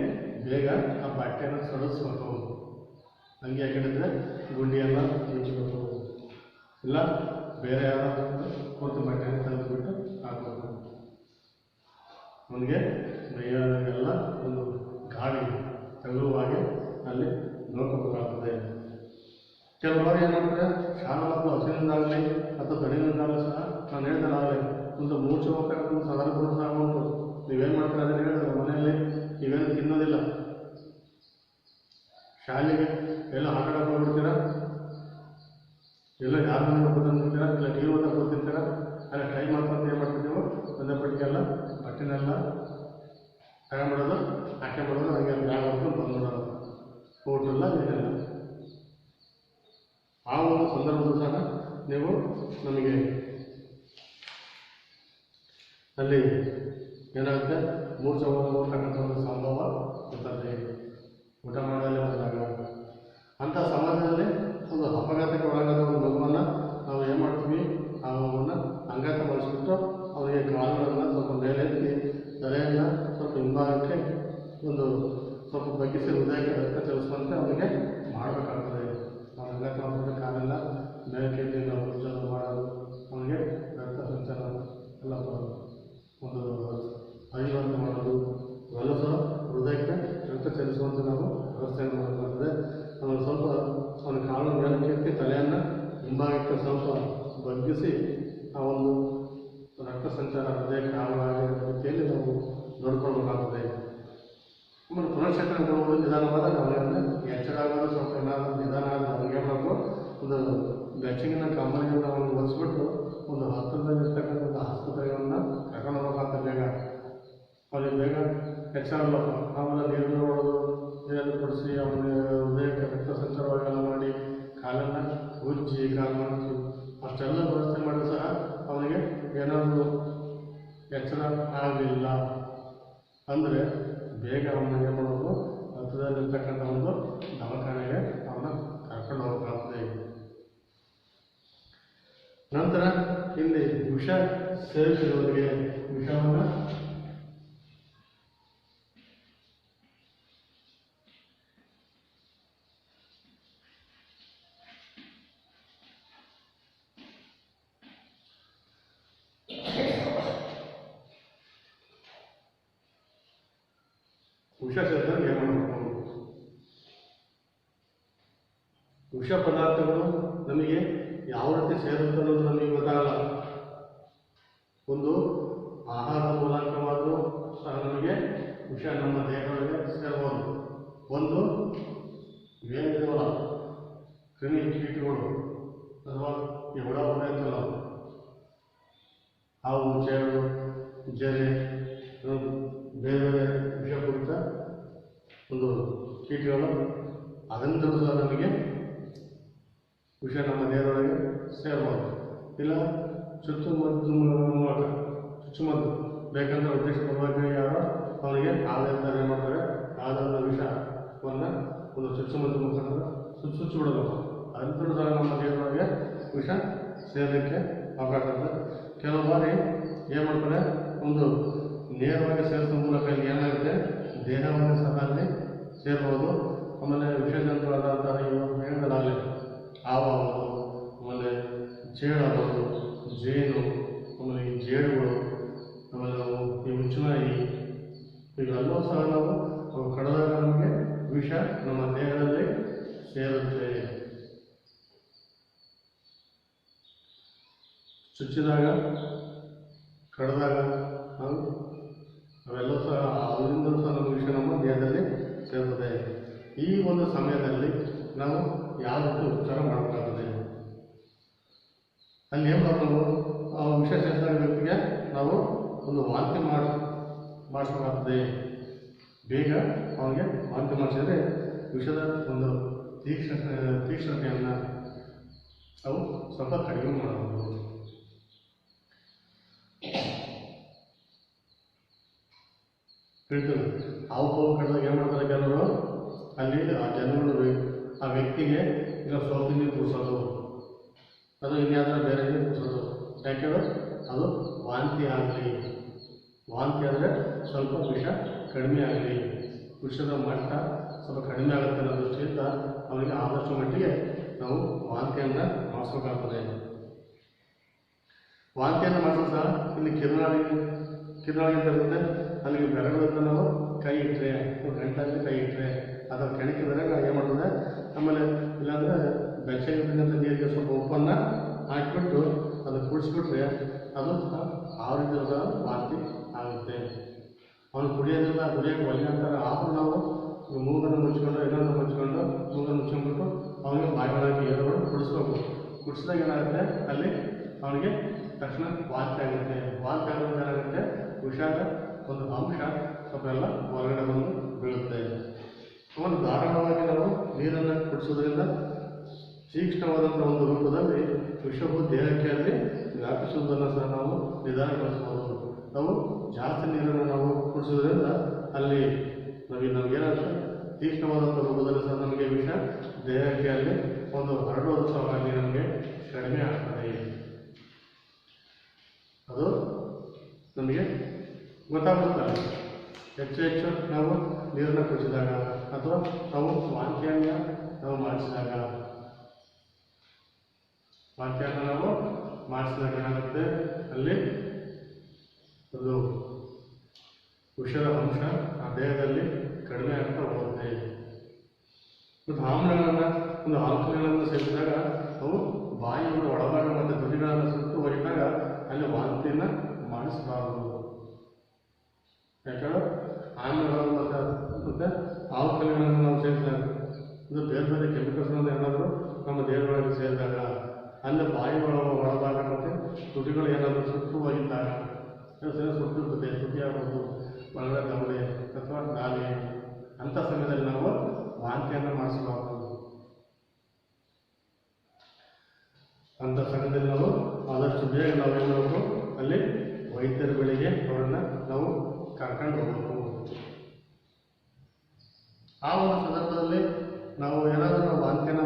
ಬೇಗ ಆ ಬಟ್ಟೆನ ಸಡಿಸ್ಬೇಕು. ಹಂಗೆ ಹಾಕಿಡಿದ್ರೆ ಗುಂಡಿಯನ್ನು ಮುಚ್ಚಬೇಕು, ಇಲ್ಲ ಬೇರೆ ಯಾರಾದರೂ ಕೂತು ಬಟ್ಟೆನ ತೆಗೆದುಬಿಟ್ಟು ಹಾಕಬೇಕು. ಅವನಿಗೆ ಮೈಯಾಗೆಲ್ಲ ಒಂದು ಗಾಳಿ ತಗುಲುವಾಗೆ ಅಲ್ಲಿ ನೋಡ್ಕೋಬೇಕಾಗ್ತದೆ. ಕೆಲವರು ಏನು ಮಾಡ್ತಾರೆ, ಶಾಲಾ ಮಕ್ಕಳು ಹಸಿನಿಂದಾಗಲಿ ಅಥವಾ ತಡಿನಿಂದಾಗಲಿ ಸಹ ನಾನು ಹೇಳ್ತಾನಾಗಲಿ ಒಂದು ಮೂರ್ಛೆ ಹೋಗ್ತಕ್ಕಂಥ ಸಂದರ್ಭಗಳು ಸಹ ಉಂಟು. ನೀವೇನು ಮಾಡ್ತಾರೆ ಅದನ್ನು ಹೇಳಿದ್ರೆ ಮನೆಯಲ್ಲಿ ನೀವೇನು ತಿನ್ನೋದಿಲ್ಲ, ಶಾಲೆಗೆ ಎಲ್ಲ ಆಟ ಆಡಕ್ಕೆ ಹೋಗ್ಬಿಡ್ತೀರಾ, ಎಲ್ಲ ಯಾರ ಮನೆ ಕೂತ್ಕೊಂಡ್ಬಿಡ್ತೀರಾ, ಇಲ್ಲ ಟಿ ವಿ ಓದಕ್ಕೆ ಕೂತಿರ್ತೀರಾ. ಅಲ್ಲ ಟೈಮ್ ಅಂತ ಏನು ಮಾಡ್ತಿದ್ದೀವೋ ಒಂದೇ ಪಟ್ಟಿಗೆಲ್ಲ ಬಟ್ಟೆನೆಲ್ಲ ತಗೊಂಡ್ಬಿಡೋದು, ಹಾಕೊಂಡ್ಬಿಡೋದು, ಹಾಗೆ ಬ್ಯಾಗ್ ಹೊತ್ತು ಬಂದ್ಬಿಡೋದು, ಊಟಲ್ಲ ಏನಿಲ್ಲ. ಆ ಒಂದು ಸಂದರ್ಭದಲ್ಲೂ ಸಹ ನೀವು ನಮಗೆ ಅಲ್ಲಿ ಏನಾಗುತ್ತೆ, ಮೂರ್ಛೆ ಹೋಗ್ತಕ್ಕಂಥ ಒಂದು ಸಂಭವ ಇರ್ತದೆ ಊಟ ಮಾಡೋದಲ್ಲೇ ಬಂದಾಗ. ಅಂಥ ಸಮಾಜದಲ್ಲಿ ಒಂದು ಅಪಘಾತಕ್ಕೆ ಒಳಗಾದ ಒಂದು ಮಗುವನ್ನು ನಾವು ಏನು ಮಾಡ್ತೀವಿ, ಆ ಮಗುವನ್ನು ಅಂಗಾತ ಬಳಸಿಬಿಟ್ಟು ಅವನಿಗೆ ಕಾಲುಗಳನ್ನು ಸ್ವಲ್ಪ ಮೇಲೆ ಎತ್ತಿ ತಲೆಯನ್ನು ಸ್ವಲ್ಪ ಹಿಂಭಾಗಕ್ಕೆ ಒಂದು ಸ್ವಲ್ಪ ಬಗ್ಗಿಸಿ ಹೃದಯಕ್ಕೆ ರಕ್ತ ಚಲಿಸುವಂತೆ ಅವನಿಗೆ ಮಾಡಬೇಕಾಗ್ತದೆ. ನಾವು ಅಂಗಾತ ಮಾಡಿಬಿಟ್ಟು ಕಾಲೆಲ್ಲ ಮೇಲಕ್ಕೆ ನಾವು ಉಜ್ಜೋದು ಮಾಡೋದು, ಅವನಿಗೆ ರಕ್ತ ಸಂಚಾರ ಎಲ್ಲ ಒಂದು ಹರಿಯುವಂತೆ ಮಾಡೋದು, ಇವೆಲ್ಲ ಸಹ ಹೃದಯಕ್ಕೆ ರಕ್ತ ಚಲಿಸುವಂತೆ ನಾವು ವ್ಯವಸ್ಥೆಯನ್ನು ಮಾಡಬೇಕಾಗ್ತದೆ. ಅವನು ಸ್ವಲ್ಪ ಅವನ ಕಾಲು ಮೇಲಕ್ಕೆ ಎತ್ತಿ ತಲೆಯನ್ನು ಹಿಂಭಾಗಕ್ಕೆ ಸ್ವಲ್ಪ ಬಗ್ಗಿಸಿ ಆ ಒಂದು ಸಂಚಾರ ಹೃದಯಕ್ಕೆ ಆಗಲಾಗದ ರೀತಿಯಲ್ಲಿ ನಾವು ನೋಡ್ಕೊಳ್ಬೇಕಾಗ್ತದೆ. ಆಮೇಲೆ ಪುನಶ್ಚೇತನ ಕೊಡುವುದು ನಿಧಾನವಾದ ಗಮನದಿಂದ ಎಚ್ಚರ ಆಗೋದು ಸ್ವಲ್ಪ ಏನಾದರೂ ನಿಧಾನ ಆದರೆ ಅವ್ರಿಗೆ ಏನು ಮಾಡಬೇಕು, ಒಂದು ಬೆಚ್ಚಗಿನ ಕಂಬಳಿಯನ್ನು ನಾವು ಒಲಿಸ್ಬಿಟ್ಟು ಒಂದು ಹತ್ತಿರದಲ್ಲಿರ್ತಕ್ಕಂಥ ಒಂದು ಆಸ್ಪತ್ರೆಗಳನ್ನು ಕರ್ಕೊಂಡು ಹೋಗ್ಬೇಕಾಗ್ತದೆ. ಬೇಗ ಅವ್ರಿಗೆ ಬೇಗ ಎಚ್ಚರಲ್ಲಪ್ಪ. ಆಮೇಲೆ ನೀರು ನೋಡೋದು, ನೀರನ್ನು ಕೊಡಿಸಿ ಅವನಿಗೆ ಹೃದಯಕ್ಕೆ ರಕ್ತ ಸಂಚಾರವಾಗೆಲ್ಲ ಮಾಡಿ ಕಾಲನ್ನು ಉಜ್ಜಿ ಕಾಲು ಮಾಡಿಸಿ ಅಷ್ಟೆಲ್ಲ ವ್ಯವಸ್ಥೆ ಮಾಡಿದ್ರು ಸಹ ಅವನಿಗೆ ಏನಾದರೂ ಎಚ್ಚರ ಆಗಲಿಲ್ಲ ಅಂದರೆ ಬೇಗ ಅವನ್ನ ಏನು ಮಾಡೋದು, ಹತ್ತಿರದಲ್ಲಿರ್ತಕ್ಕಂಥ ಒಂದು ದವಾಖಾನೆಗೆ ಅವನ್ನ ಕರ್ಕೊಂಡು ಹೋಗಬೇಕಾಗ್ತದೆ. ನಂತರ ಇಲ್ಲಿ ವಿಷ ಸೇವಿಸಿದವರಿಗೆ ವಿಷವನ್ನು ಸೇರಿದಾಗ ಏನು ಮಾಡಬೇಕು, ವಿಷ ಪದಾರ್ಥಗಳು ನಮಗೆ ಯಾವ ರೀತಿ ಸೇರುತ್ತೆ ಅನ್ನೋದು ನಮಗೆ ಗೊತ್ತಾಗಲ್ಲ. ಒಂದು ಆಹಾರದ ಮೂಲಕವಾದರೂ ಸಹ ನಮಗೆ ವಿಷ ನಮ್ಮ ದೇಹದೊಳಗೆ ಸೇರಬಹುದು. ಒಂದು ಇವೇನಿದೆಯಲ್ಲ ಕ್ರಿಮಿ ಕೀಟಗಳು ಅಥವಾ ಈ ಹುಳ ಅಂತಲ್ಲ, ಹಾವು, ಚೇಳು, ಜರೆ, ಬೇರೆ ಬೇರೆ ವಿಷಪೂರಿತ ಒಂದು ಕೀಟಗಳು, ಅದರಿಂದಲೂ ಸಹ ನಮಗೆ ವಿಷ ನಮ್ಮ ದೇಹದೊಳಗೆ ಸೇರಬಹುದು. ಇಲ್ಲ ಚುಚ್ಚುಮದ್ದು ಮೂಲಕ ಚುಚ್ಚುಮದ್ದು ಬೇಕಂದ್ರೆ ಉದ್ದೇಶಪೂರ್ವಕ ಯಾರೋ ಅವನಿಗೆ ಆದಾಯ ಏನು ಮಾಡ್ತಾರೆ, ಆದಾಯ ವಿಷವನ್ನು ಒಂದು ಚುಚ್ಚುಮದ್ದು ಮುಖಾಂತರ ಚುಚ್ಚು ಬಿಡಬೇಕು. ಅದರಿಂದಲೂ ಸಹ ನಮ್ಮ ದೇಹದೊಳಗೆ ವಿಷ ಸೇರಲಿಕ್ಕೆ ಅವಕಾಶ ಇದೆ. ಕೆಲವು ಬಾರಿ ಏನು ಮಾಡ್ತಾರೆ, ಒಂದು ನೇರವಾಗಿ ಸೇರಿಸೋ ಮೂಲಕ ಇಲ್ಲಿ ಏನಾಗುತ್ತೆ, ದೇಹವನ್ನು ಸಹ ಅಲ್ಲಿ ಸೇರ್ಬೋದು. ಆಮೇಲೆ ವಿಷಜಂತುವಾದಂತಹ ಇವು ಹೇಳಿದಾಗಲೇ ಹಾವಾಗೋದು, ಆಮೇಲೆ ಚೇಳಾಗೋದು, ಜೇನು, ಆಮೇಲೆ ಈ ಜೇಡುಗಳು, ಆಮೇಲೆ ನಾವು ಈ ಹುಚ್ಚುನಾಯಿ, ಇವೆಲ್ಲವೂ ಸಹ ನಾವು ಕಡಿದಾಗ ನಮಗೆ ವಿಷ ನಮ್ಮ ದೇಹದಲ್ಲಿ ಸೇರುತ್ತೆ. ಚುಚ್ಚಿದಾಗ, ಕಡಿದಾಗ ಅವೆಲ್ಲವೂ ಸಹ ಅದರಿಂದಲೂ ಸಹ ನಮ್ಮ ವಿಷ ನಮ್ಮ ದೇಹದಲ್ಲಿ ಸೇರುತ್ತದೆ. ಈ ಒಂದು ಸಮಯದಲ್ಲಿ ನಾವು ಯಾವ ರೀತಿ ಉಪಚಾರ ಮಾಡಬೇಕಾಗುತ್ತದೆ, ಅಲ್ಲಿ ಏನು ನಾವು ವಿಷ ಸೇರಿಸಿದ ವ್ಯಕ್ತಿಗೆ ನಾವು ಒಂದು ವಾಂತಿ ಮಾಡಿಸಬೇಕಾಗ್ತದೆ. ಬೇಗ ಅವನಿಗೆ ವಾಂತಿ ಮಾಡಿಸಿದರೆ ವಿಷದ ಒಂದು ತೀಕ್ಷ್ಣತೆಯನ್ನು ಅವು ಸ್ವಲ್ಪ ಕಡಿಮೆ ಮಾಡಬಹುದು. ಹೇಳ್ತೀವಿ ಹಾವು ಕಡಿದಾಗ ಏನು ಮಾಡ್ತಾರೆ ಕೆಲವರು, ಅಲ್ಲಿ ಆ ಜನಗಳು ಆ ವ್ಯಕ್ತಿಗೆ ಇಲ್ಲ ಸೋಪು ನೀರು ಕುಡಿಸೋದು, ಅದು ಇನ್ಯಾವುದಾರ ಬೇರೆ ನೀರು ಕುಡಿಸೋದು. ಯಾಕೆಂದರೆ ಅದು ವಾಂತಿ ಆಗಲಿ, ವಾಂತಿ ಆದರೆ ಸ್ವಲ್ಪ ವಿಷ ಕಡಿಮೆ ಆಗಲಿ, ವಿಷದ ಮಟ್ಟ ಸ್ವಲ್ಪ ಕಡಿಮೆ ಆಗುತ್ತೆ ಅನ್ನೋ ದೃಷ್ಟಿಯಿಂದ ಅವರಿಗೆ ಆದಷ್ಟು ಮಟ್ಟಿಗೆ ನಾವು ವಾಂತಿಯನ್ನು ಮಾಡಿಸ್ಬೇಕಾಗ್ತದೆ. ವಾಂತಿಯನ್ನು ಮಾಡಿಸೋದು ಸಹ ಇಲ್ಲಿ ಕಿರುನಾಳಿ ಅಂತ ಇರುತ್ತೆ. ಅಲ್ಲಿಗೆ ಬೆರಳಿಂದ ನಾವು ಕೈ ಇಟ್ಟರೆ, ಗಂಟಲ್ಲಿ ಕೈ ಇಟ್ಟರೆ ಅಥವಾ ಕೆಣಕಿದಾಗ ಏನು ಮಾಡ್ತದೆ. ಆಮೇಲೆ ಇಲ್ಲಾಂದರೆ ಬೆಚ್ಚಗಿರ್ತಕ್ಕಂಥ ನೀರಿಗೆ ಸ್ವಲ್ಪ ಉಪ್ಪನ್ನು ಹಾಕಿಬಿಟ್ಟು ಅದು ಕುಡಿಸ್ಬಿಟ್ರೆ ಅದು ಸಹ ಆರೋಗ್ಯ ಸಹ ವಾಂತಿ ಆಗುತ್ತೆ. ಅವನು ಕುಡಿಯೋಕ್ಕೆ ಒಳ್ಳೆ ಅಂತಾರೆ. ಆದರೂ ನಾವು ಮೂಗನ್ನು ಮುಚ್ಕೊಂಡು ಇನ್ನೊಂದು ಮುಚ್ಕೊಂಡು ಮೂಗನ್ನು ಮುಚ್ಕೊಂಡ್ಬಿಟ್ಟು ಅವನಿಗೆ ಬಾಯಿಗಳಾಗಿ ಏರುಗಳು ಕುಡಿಸ್ಬೇಕು. ಕುಡಿಸಿದಾಗ ಏನಾಗುತ್ತೆ, ಅಲ್ಲಿ ಅವನಿಗೆ ತಕ್ಷಣ ವಾಂತಿ ಆಗುತ್ತೆ. ವಾಂತಿ ಆಗೋದು ಏನಾಗುತ್ತೆ, ವಿಷಾದ ಒಂದು ಅಂಶ ಸ್ವಲ್ಪ ಎಲ್ಲ ಹೊರಗಡೆ ಬಂದು ಬೀಳುತ್ತೆ. ಅವನು ಧಾರಾಳವಾಗಿ ನಾವು ನೀರನ್ನು ಕುಡಿಸೋದ್ರಿಂದ ತೀಕ್ಷ್ಣವಾದಂಥ ಒಂದು ರೂಪದಲ್ಲಿ ವಿಷವು ದೇಹಕ್ಕೆ ಅಲ್ಲಿ ವ್ಯಾಪಿಸುವುದನ್ನು ಸಹ ನಾವು ನಿಧಾನಗೊಳಿಸಬಹುದು. ನಾವು ಜಾಸ್ತಿ ನೀರನ್ನು ನಾವು ಕುಡಿಸೋದ್ರಿಂದ ಅಲ್ಲಿ ನಮಗೇನಾಗುತ್ತೆ, ತೀಕ್ಷ್ಣವಾದಂಥ ರೂಪದಲ್ಲಿ ಸಹ ನಮಗೆ ವಿಷ ದೇಹಕ್ಕೆ ಅಲ್ಲಿ ಒಂದು ಹರಡುವುದು ಸಹ ಅಲ್ಲಿ ನಮಗೆ ಕಡಿಮೆ ಆಗ್ತದೆ. ಅದು ನಮಗೆ ಗೊತ್ತಾಗುತ್ತಲ್ಲ. ಹೆಚ್ಚು ನಾವು ನೀರನ್ನು ಕುಡಿಸಿದಾಗ ಅಥವಾ ನಾವು ವಾಂತಿಯನ್ನು ನಾವು ಮಾಡಿಸಿದಾಗ ಏನಾಗುತ್ತೆ, ಅಲ್ಲಿ ಅದು ವಿಷದ ಅಂಶ ಆ ದೇಹದಲ್ಲಿ ಕಡಿಮೆ ಆಗ್ತಾ ಹೋಗುತ್ತೆ. ಮತ್ತು ಒಂದು ಆಮ್ಲಗಳನ್ನು ಸೇರಿಸಿದಾಗ ಅವು ಬಾಯಿಯ ಒಳಭಾಗ ಮತ್ತು ಧ್ವನಿಗಳನ್ನು ಸುಟ್ಟು ಒಯ್ದಾಗ ಅಲ್ಲಿ ವಾಂತಿಯನ್ನು ಮಾಡಿಸ್ಬೋದು. ಮಾಂಸಖನಿಗಳನ್ನು ನಾವು ಸೇರಿಸಿದಾಗ ಇದು ಬೇರೆ ಬೇರೆ ಕೆಮಿಕಲ್ಸ್ಗಳನ್ನು ಏನಾದರೂ ನಮ್ಮ ದೇಹದೊಳಗೆ ಸೇರಿದಾಗ ಅಲ್ಲಿ ಬಾಯಿಗಳ ಒಳಭಾಗ ಮತ್ತು ತುಟಿಗಳು ಏನಾದರೂ ಸುಟ್ಟು ಹೋಗಿದ್ದಾಗ ಸುಟ್ಟಿರ್ತದೆ, ತುಟಿ ಆಗ್ಬೋದು, ಒಳಗಡೆ ದವಡೆ ಅಥವಾ ನಾಲಿ, ಅಂಥ ಸಮಯದಲ್ಲಿ ನಾವು ವಾಂತಿಯನ್ನು ಮಾಡಿಸಬಾರ್ದು. ಅಂಥ ಸಮಯದಲ್ಲಿ ನಾವು ಆದಷ್ಟು ಬೇಗ ನಾವು ಏನು ಮಾಡಬೇಕು, ಅಲ್ಲಿ ವೈದ್ಯರ ಬಳಿಗೆ ಅವರನ್ನು ನಾವು ಕರ್ಕೊಂಡು ಹೋಗಬೇಕು. ಆ ಒಂದು ಸಂದರ್ಭದಲ್ಲಿ ನಾವು ಏನಾದರೂ ವಾಂತಿಯನ್ನು